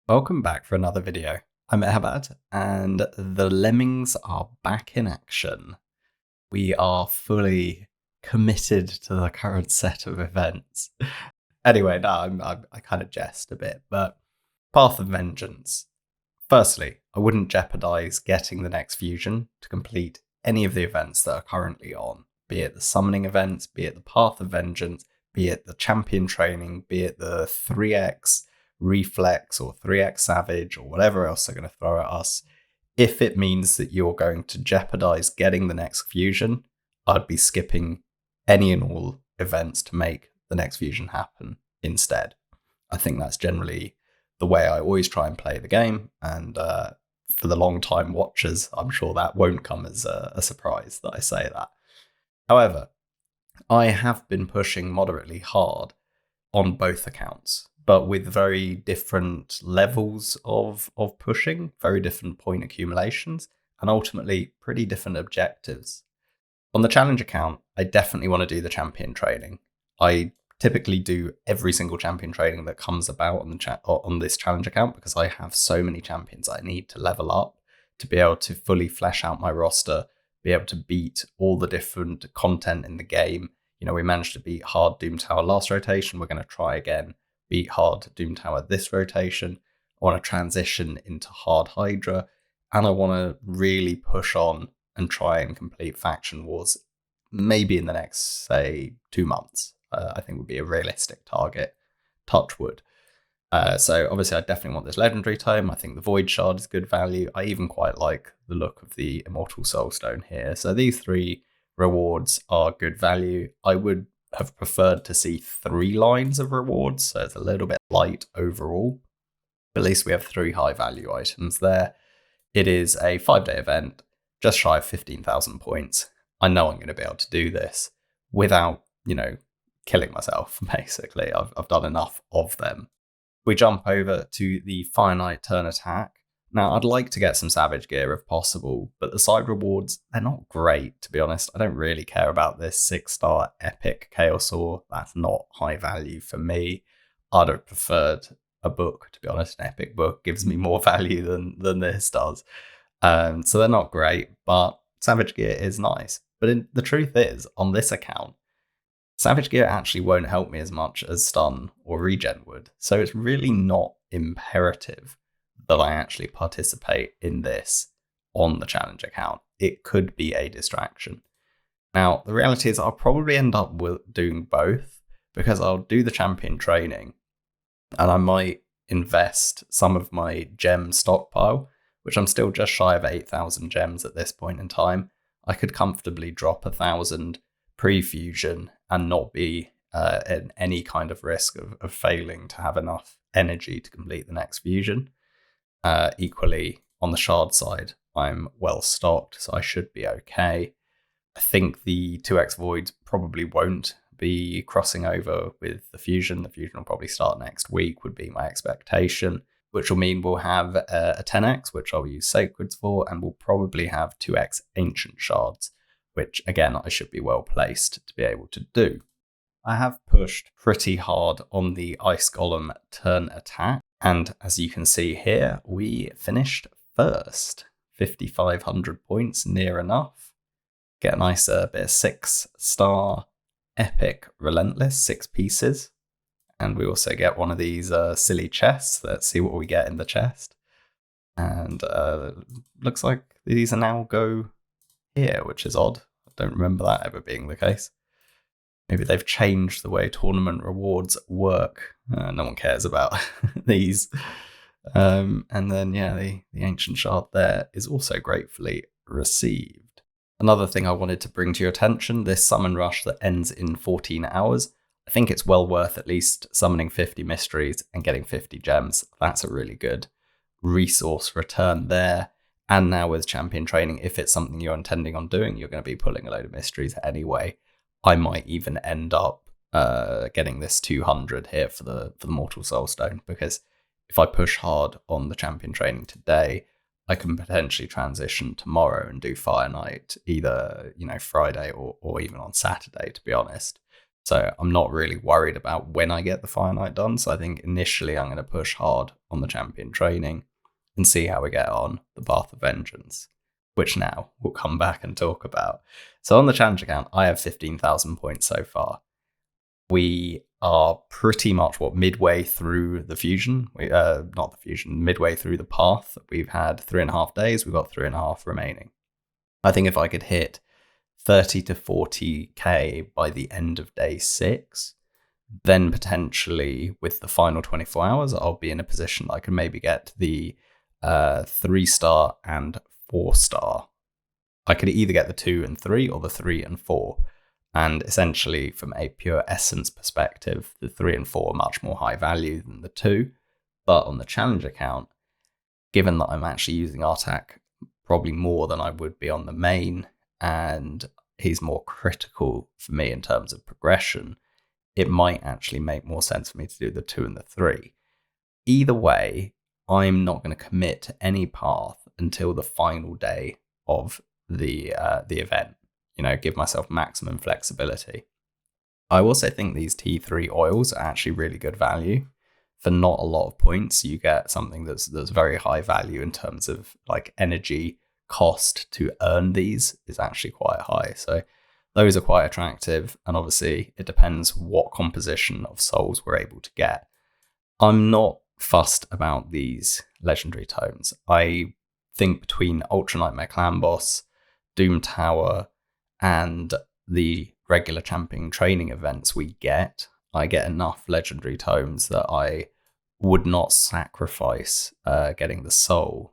Welcome back for another video. I'm Eharbad, and the Lemmings are back in action. We are fully committed to the current set of events. Anyway, no, I kind of jest a bit, but Path of Vengeance. Firstly, I wouldn't jeopardize getting the next fusion to complete any of the events that are currently on, be it the summoning events, be it the Path of Vengeance, be it the champion training, be it the 3x reflex or 3x savage or whatever else they're going to throw at us. If it means that you're going to jeopardize getting the next fusion, I'd be skipping any and all events to make the next fusion happen instead. I think that's generally the way I always try and play the game, and for the long time watchers, I'm sure that won't come as a surprise that I say that. However, I have been pushing moderately hard on both accounts, but with very different levels of pushing, very different point accumulations, and ultimately pretty different objectives. On the challenge account, I definitely want to do the champion training. I typically do every single champion training that comes about on this challenge account because I have so many champions I need to level up to be able to fully flesh out my roster, be able to beat all the different content in the game. You know, we managed to beat hard Doom Tower last rotation. We're going to try again, beat hard Doom Tower this rotation. I want to transition into hard Hydra, and I want to really push on and try and complete faction wars maybe in the next, say, 2 months. I think would be a realistic target. Touch wood. So obviously I definitely want this legendary tome. I think the Void Shard is good value. I even quite like the look of the Immortal Soulstone here. So these 3 rewards are good value. I would have preferred to see 3 lines of rewards, so it's a little bit light overall. But at least we have 3 high value items there. It is a 5-day event, just shy of 15,000 points. I know I'm going to be able to do this without, killing myself, basically. I've done enough of them. We jump over to the finite turn attack. Now, I'd like to get some Savage gear if possible, but the side rewards, they're not great, to be honest. I don't really care about this 6-star epic Chaos Ore. That's not high value for me. I'd have preferred a book, to be honest. An epic book gives me more value than this does. So they're not great, but Savage gear is nice. But the truth is, on this account, Savage gear actually won't help me as much as stun or regen would. So it's really not imperative that I actually participate in this on the challenge account. It could be a distraction. Now, the reality is I'll probably end up doing both because I'll do the champion training and I might invest some of my gem stockpile, which I'm still just shy of 8,000 gems at this point in time. I could comfortably drop 1,000 pre-fusion and not be in any kind of risk of failing to have enough energy to complete the next fusion. Equally, on the shard side, I'm well stocked, so I should be okay. I think the 2x voids probably won't be crossing over with the fusion. The fusion will probably start next week, would be my expectation, which will mean we'll have a 10x, which I'll use sacreds for, and we'll probably have 2x ancient shards, which again, I should be well placed to be able to do. I have pushed pretty hard on the Ice Golem turn attack, and as you can see here, we finished first. 5,500 points, near enough. Get a nice bit of 6-star epic relentless, 6 pieces. And we also get one of these silly chests. Let's see what we get in the chest. And looks like these are now go here, which is odd. I don't remember that ever being the case. Maybe they've changed the way tournament rewards work. No one cares about these. And then, yeah, the ancient shard there is also gratefully received. Another thing I wanted to bring to your attention, this summon rush that ends in 14 hours. I think it's well worth at least summoning 50 mysteries and getting 50 gems. That's a really good resource return there. And now with champion training, if it's something you're intending on doing, you're going to be pulling a load of mysteries anyway. I might even end up getting this 200 here for the Mortal Soulstone, because if I push hard on the champion training today, I can potentially transition tomorrow and do Fire Night either, Friday or even on Saturday, to be honest. So I'm not really worried about when I get the Fire Night done. So I think initially I'm going to push hard on the champion training and see how we get on the Path of Vengeance, which now we'll come back and talk about. So on the challenge account, I have 15,000 points so far. We are pretty much midway through the fusion. Not the fusion, midway through the path. We've had 3.5 days. We've got 3.5 remaining. I think if I could hit 30 to 40k by the end of day 6, then potentially with the final 24 hours, I'll be in a position that I can maybe get the 3-star and 4-star. I could either get the 2 and 3 or the 3 and 4. And essentially, from a pure essence perspective, the 3 and 4 are much more high value than the 2. But on the challenge account, given that I'm actually using Artak probably more than I would be on the main, and he's more critical for me in terms of progression, it might actually make more sense for me to do the 2 and the 3. Either way, I'm not going to commit to any path until the final day of the event. Give myself maximum flexibility. I also think these T3 oils are actually really good value. For not a lot of points, you get something that's very high value in terms of like energy cost to earn these is actually quite high. So those are quite attractive. And obviously it depends what composition of souls we're able to get. I'm not fussed about these legendary tomes. I think between Ultra Nightmare Clan Boss, Doom Tower, and the regular champion training events I get enough legendary tomes that I would not sacrifice getting the soul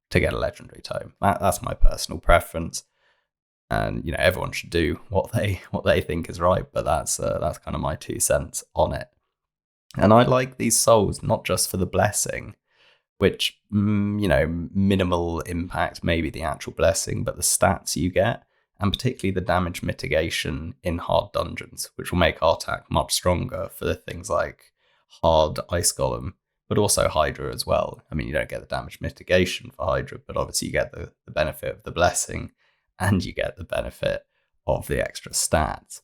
to get a legendary tome. That's my personal preference, and everyone should do what they think is right. But that's kind of my 2 cents on it. And I like these souls not just for the blessing, which minimal impact, maybe the actual blessing, but the stats you get. And particularly the damage mitigation in hard dungeons, which will make Artak much stronger for things like hard Ice Golem, but also Hydra as well. I mean, you don't get the damage mitigation for Hydra, but obviously you get the benefit of the blessing, and you get the benefit of the extra stats.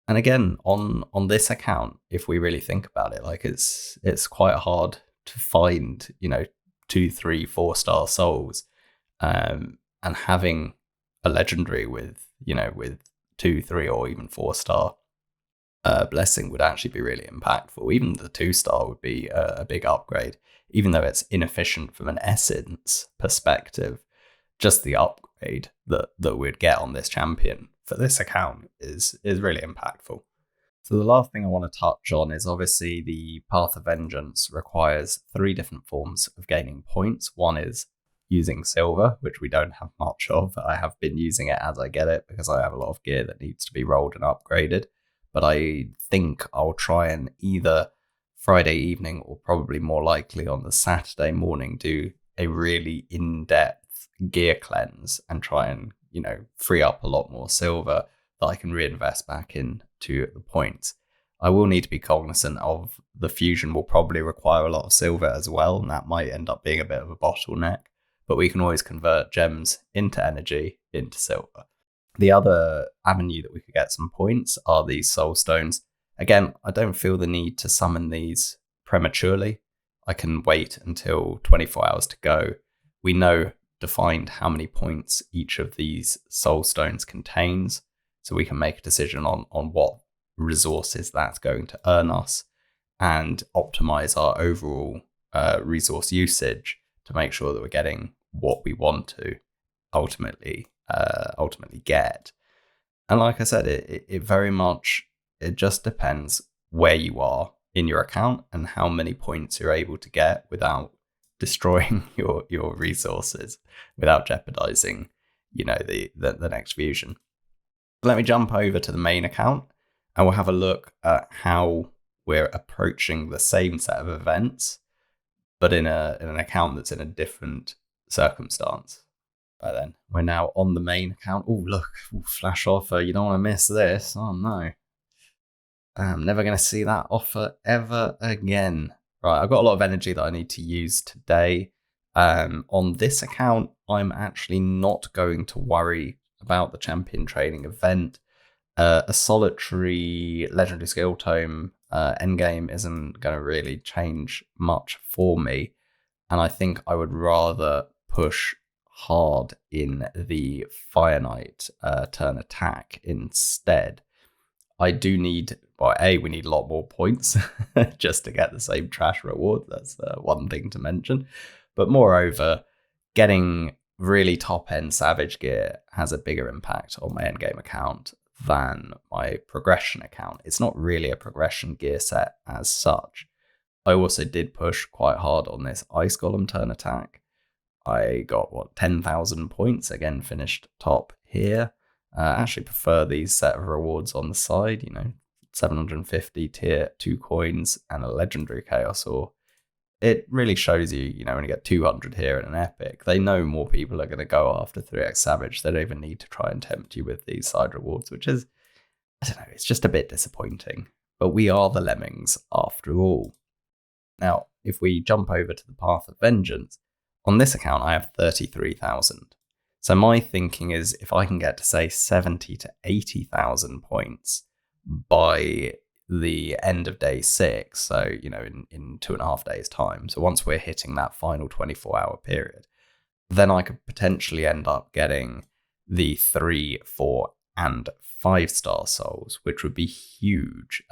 And again, on this account, if we really think about it, like it's quite hard to find 2, 3, 4-star souls, and having a legendary with 2, 3, or even 4-star blessing would actually be really impactful. Even the 2-star would be a big upgrade, even though it's inefficient from an essence perspective. Just the upgrade that we'd get on this champion for this account is really impactful. So the last thing I want to touch on is obviously the Path of Vengeance requires 3 different forms of gaining points. One is using silver, which we don't have much of. I have been using it as I get it because I have a lot of gear that needs to be rolled and upgraded. But I think I'll try and either Friday evening or probably more likely on the Saturday morning do a really in-depth gear cleanse and try and free up a lot more silver that I can reinvest back into the points. I will need to be cognizant of the fusion will probably require a lot of silver as well, and that might end up being a bit of a bottleneck. But we can always convert gems into energy, into silver. The other avenue that we could get some points are these soul stones. Again, I don't feel the need to summon these prematurely. I can wait until 24 hours to go. We know defined how many points each of these soul stones contains, so we can make a decision on what resources that's going to earn us and optimize our overall resource usage to make sure that we're getting what we want to ultimately get. And like I said, it very much, it just depends where you are in your account and how many points you're able to get without destroying your resources, without jeopardizing the next fusion. Let me jump over to the main account and we'll have a look at how we're approaching the same set of events, but in an account that's in a different circumstance. Right then, we're now on the main account. Oh, look, flash offer. You don't want to miss this. Oh, no. I'm never going to see that offer ever again. Right, I've got a lot of energy that I need to use today. On this account, I'm actually not going to worry about the champion training event. A solitary legendary skill tome endgame isn't going to really change much for me. And I think I would rather push hard in the Fire Knight turn attack instead. I do need, well, we need a lot more points just to get the same trash reward. That's one thing to mention. But moreover, getting really top-end Savage gear has a bigger impact on my endgame account than my progression account. It's not really a progression gear set as such. I also did push quite hard on this Ice Golem turn attack. I got, 10,000 points, again finished top here. Actually prefer these set of rewards on the side, 750 tier 2 coins and a legendary Chaos Ore. It really shows you, when you get 200 here in an epic, they know more people are going to go after 3x Savage. They don't even need to try and tempt you with these side rewards, which is, I don't know, it's just a bit disappointing. But we are the Lemmings after all. Now, if we jump over to the Path of Vengeance, on this account I have 33,000. So my thinking is if I can get to say 70 to 80,000 points by the end of day 6, so in 2.5 days time, so once we're hitting that final 24-hour period, then I could potentially end up getting the 3, 4 and 5-star souls, which would be huge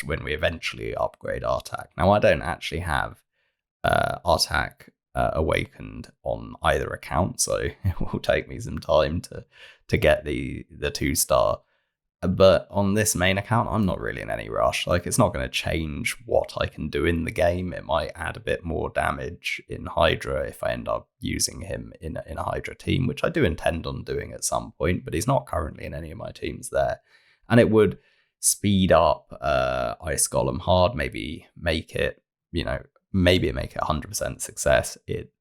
when we eventually upgrade Artak. Now I don't actually have Artak awakened on either account, so it will take me some time to get the 2-star. But on this main account, I'm not really in any rush. Like, it's not going to change what I can do in the game. It might add a bit more damage in Hydra if I end up using him in a Hydra team, which I do intend on doing at some point, but he's not currently in any of my teams there. And it would speed up Ice Golem hard, maybe make it, maybe make it 100% success. It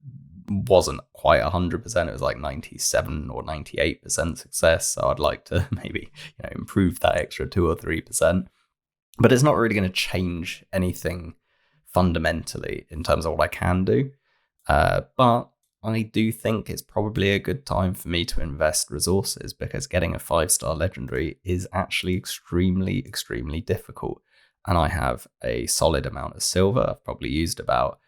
wasn't quite 100%, it was like 97 or 98% success, so I'd like to maybe improve that extra 2 or 3%, but it's not really going to change anything fundamentally in terms of what I can do, but I do think it's probably a good time for me to invest resources, because getting a 5-star legendary is actually extremely difficult, and I have a solid amount of silver. I've probably used about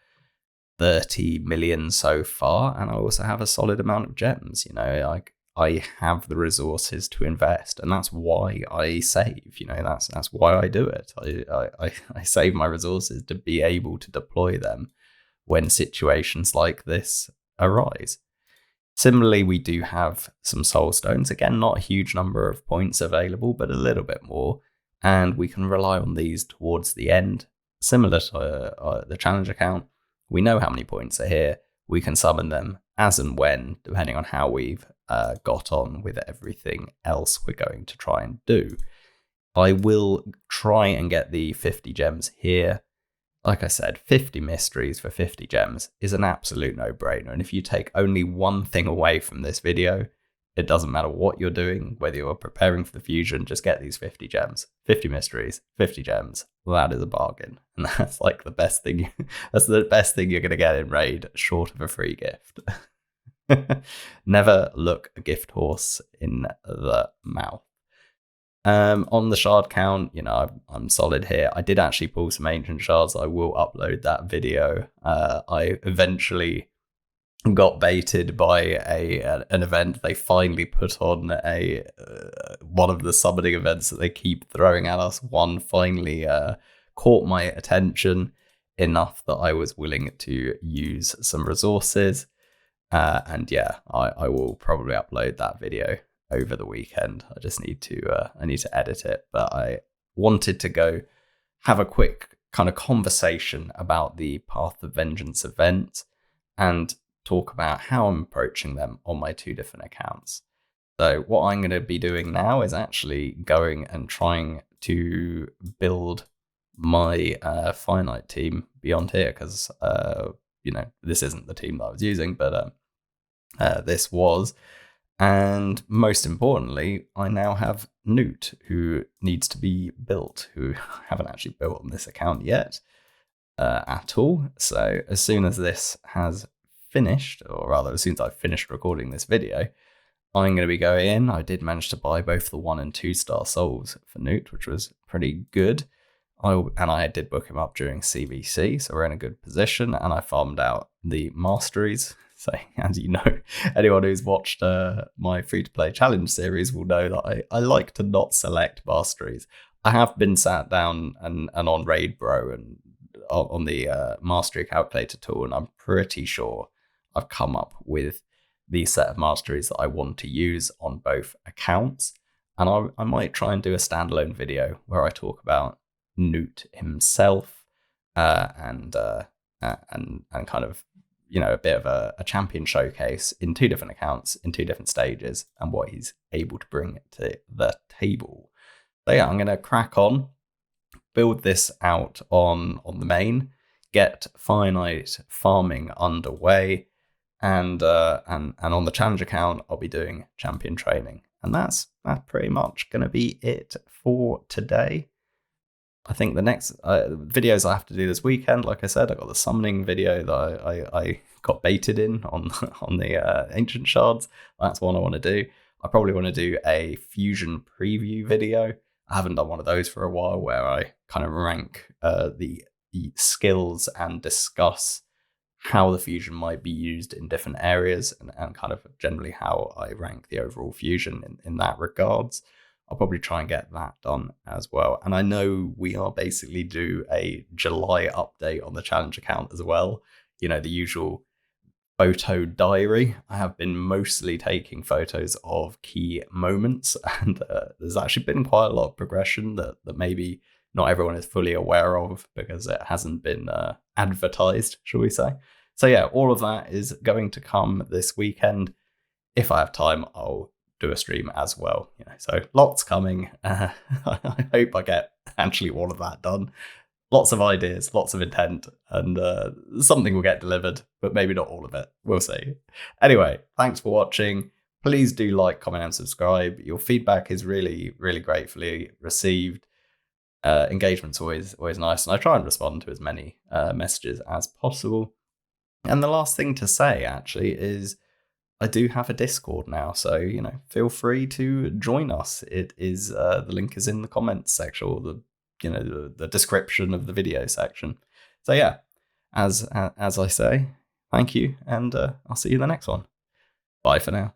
30 million so far, and I also have a solid amount of gems. I have the resources to invest, and that's why I save. That's why I do it. I save my resources to be able to deploy them when situations like this arise. Similarly, we do have some soul stones. Again, not a huge number of points available, but a little bit more, and we can rely on these towards the end. Similar to the challenge account, we know how many points are here. We can summon them as and when, depending on how we've got on with everything else we're going to try and do. I will try and get the 50 gems here. Like I said, 50 mysteries for 50 gems is an absolute no-brainer. And if you take only one thing away from this video, it doesn't matter what you're doing, whether you're preparing for the fusion, just get these 50 gems. 50 mysteries, 50 gems. That is a bargain. And that's like the best thing. That's the best thing you're going to get in Raid, short of a free gift. Never look a gift horse in the mouth. On the shard count, I'm solid here. I did actually pull some ancient shards. I will upload that video. I eventually got baited by an event. They finally put on one of the summoning events that they keep throwing at us. One finally caught my attention enough that I was willing to use some resources. And yeah, I will probably upload that video over the weekend. I just need to edit it. But I wanted to go have a quick kind of conversation about the Path of Vengeance event and talk about how I'm approaching them on my 2 different accounts. So what I'm going to be doing now is actually going and trying to build my finite team beyond here, because this isn't the team that I was using, but this was. And most importantly, I now have Newt, who needs to be built, who I haven't actually built on this account yet at all. So as soon as this has finished, or rather as soon as I've finished recording this video, I'm going to be going in. I did manage to buy both the 1 and 2 star souls for Newt, which was pretty good. I did book him up during CVC, so we're in a good position. And I farmed out the masteries. So, as you know, anyone who's watched my free-to-play challenge series will know that I like to not select masteries. I have been sat down and on Raid Bro and on the mastery calculator tool, and I'm pretty sure I've come up with the set of masteries that I want to use on both accounts. And I might try and do a standalone video where I talk about Newt himself and kind of, a bit of a champion showcase in 2 different accounts in 2 different stages and what he's able to bring to the table. So yeah, I'm going to crack on, build this out on the main, get finite farming underway, and on the challenge account, I'll be doing champion training. And that's pretty much going to be it for today. I think the next videos I have to do this weekend, like I said, I got the summoning video that I got baited in on the ancient shards. That's one I want to do. I probably want to do a fusion preview video. I haven't done one of those for a while, where I kind of rank the skills and discuss how the fusion might be used in different areas, and kind of generally how I rank the overall fusion in that regards. I'll probably try and get that done as well. And I know we are basically due a July update on the challenge account as well. The usual photo diary. I have been mostly taking photos of key moments, and there's actually been quite a lot of progression that maybe not everyone is fully aware of because it hasn't been advertised, shall we say. So yeah, all of that is going to come this weekend. If I have time, I'll do a stream as well. So lots coming. I hope I get actually all of that done. Lots of ideas, lots of intent, and something will get delivered, but maybe not all of it. We'll see. Anyway, thanks for watching. Please do like, comment, and subscribe. Your feedback is really, really gratefully received. Engagement's always nice, and I try and respond to as many messages as possible. And the last thing to say, actually, is I do have a Discord now, so feel free to join us. It is the link is in the comments section, or the description of the video section. So yeah, as I say, thank you, and I'll see you in the next one. Bye for now.